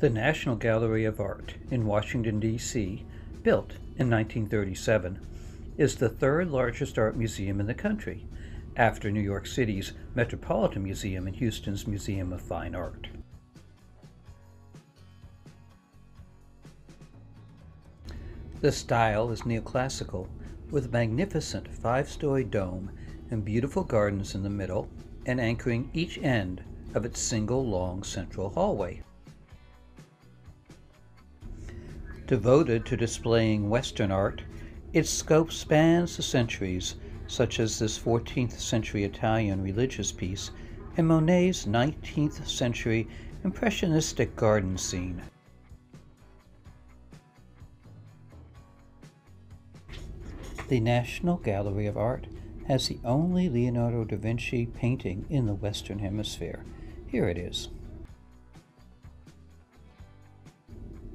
The National Gallery of Art in Washington, D.C., built in 1937, is the third largest art museum in the country, after New York City's Metropolitan Museum and Houston's Museum of Fine Art. The style is neoclassical, with a magnificent five-story dome and beautiful gardens in the middle and anchoring each end of its single long central hallway. Devoted to displaying Western art, its scope spans the centuries, such as this 14th century Italian religious piece and Monet's 19th century impressionistic garden scene. The National Gallery of Art has the only Leonardo da Vinci painting in the Western Hemisphere. Here it is.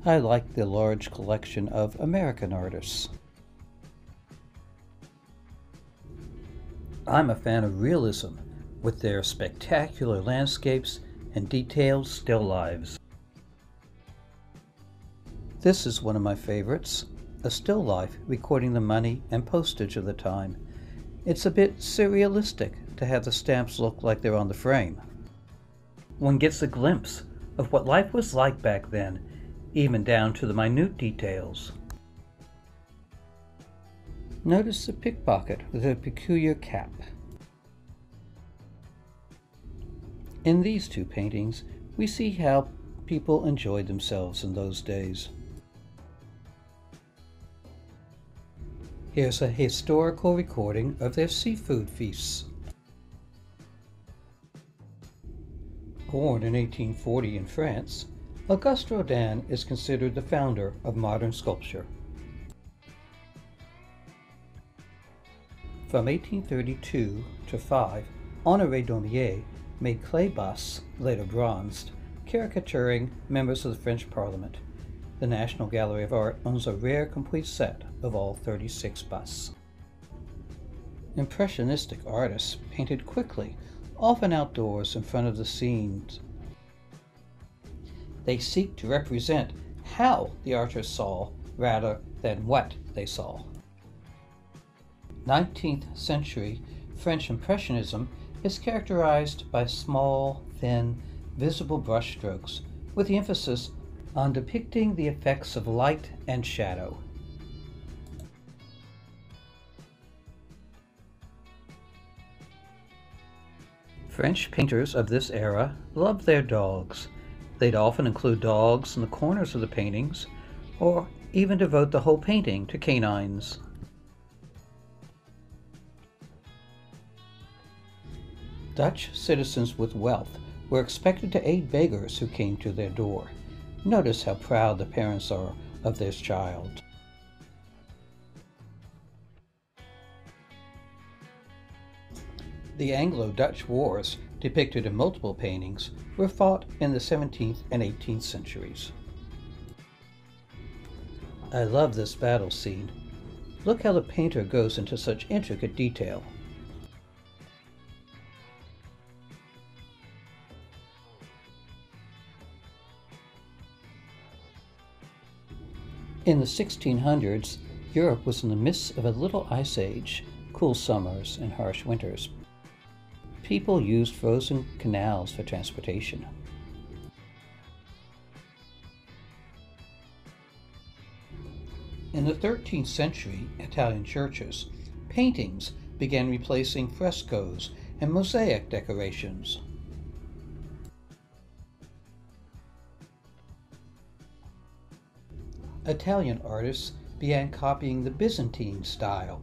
I like the large collection of American artists. I'm a fan of realism, with their spectacular landscapes and detailed still lifes. This is one of my favorites, a still life recording the money and postage of the time. It's a bit surrealistic to have the stamps look like they're on the frame. One gets a glimpse of what life was like back then, even down to the minute details. Notice the pickpocket with a peculiar cap. In these two paintings, we see how people enjoyed themselves in those days. Here's a historical recording of their seafood feasts. Born in 1840 in France, Auguste Rodin is considered the founder of modern sculpture. From 1832 to 5, Honoré Daumier made clay busts, later bronzed, caricaturing members of the French Parliament. The National Gallery of Art owns a rare complete set of all 36 busts. Impressionistic artists painted quickly, often outdoors in front of the scenes. They seek to represent how the artist saw rather than what they saw. 19th century French Impressionism is characterized by small, thin, visible brushstrokes, with the emphasis on depicting the effects of light and shadow. French painters of this era loved their dogs. They'd often include dogs in the corners of the paintings, or even devote the whole painting to canines. Dutch citizens with wealth were expected to aid beggars who came to their door. Notice how proud the parents are of their child. The Anglo-Dutch wars, depicted in multiple paintings, were fought in the 17th and 18th centuries. I love this battle scene. Look how the painter goes into such intricate detail. In the 1600s, Europe was in the midst of a little ice age, cool summers and harsh winters. People used frozen canals for transportation. In the 13th century Italian churches, paintings began replacing frescoes and mosaic decorations. Italian artists began copying the Byzantine style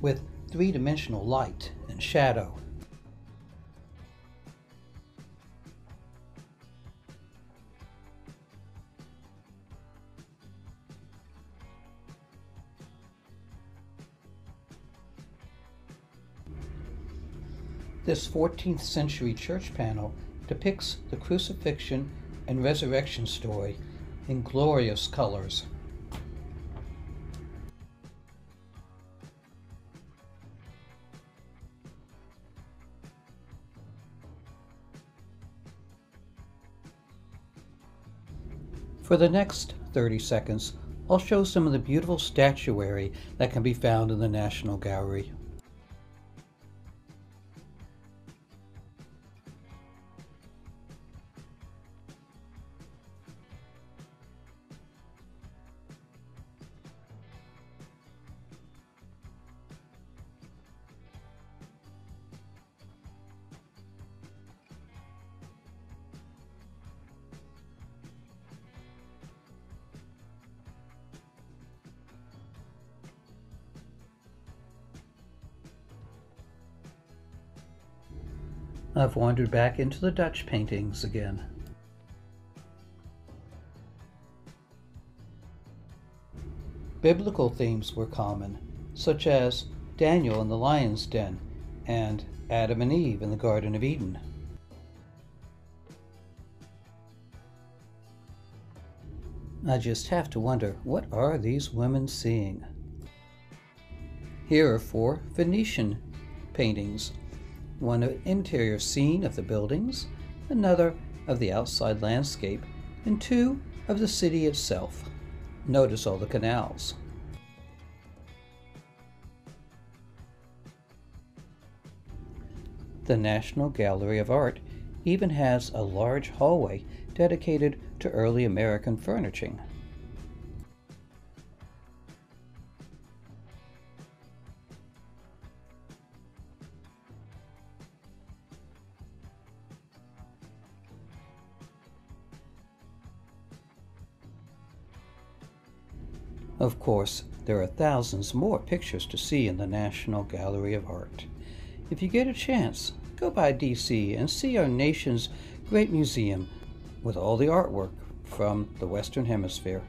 with three-dimensional light and shadow. This 14th century church panel depicts the crucifixion and resurrection story in glorious colors. For the next 30 seconds, I'll show some of the beautiful statuary that can be found in the National Gallery. I've wandered back into the Dutch paintings again. Biblical themes were common, such as Daniel in the lion's den and Adam and Eve in the Garden of Eden. I just have to wonder, what are these women seeing? Here are 4 Venetian paintings. One an interior scene of the buildings, another of the outside landscape, and 2 of the city itself. Notice all the canals. The National Gallery of Art even has a large hallway dedicated to early American furnishing. Of course, there are thousands more pictures to see in the National Gallery of Art. If you get a chance, go by DC and see our nation's great museum with all the artwork from the Western Hemisphere.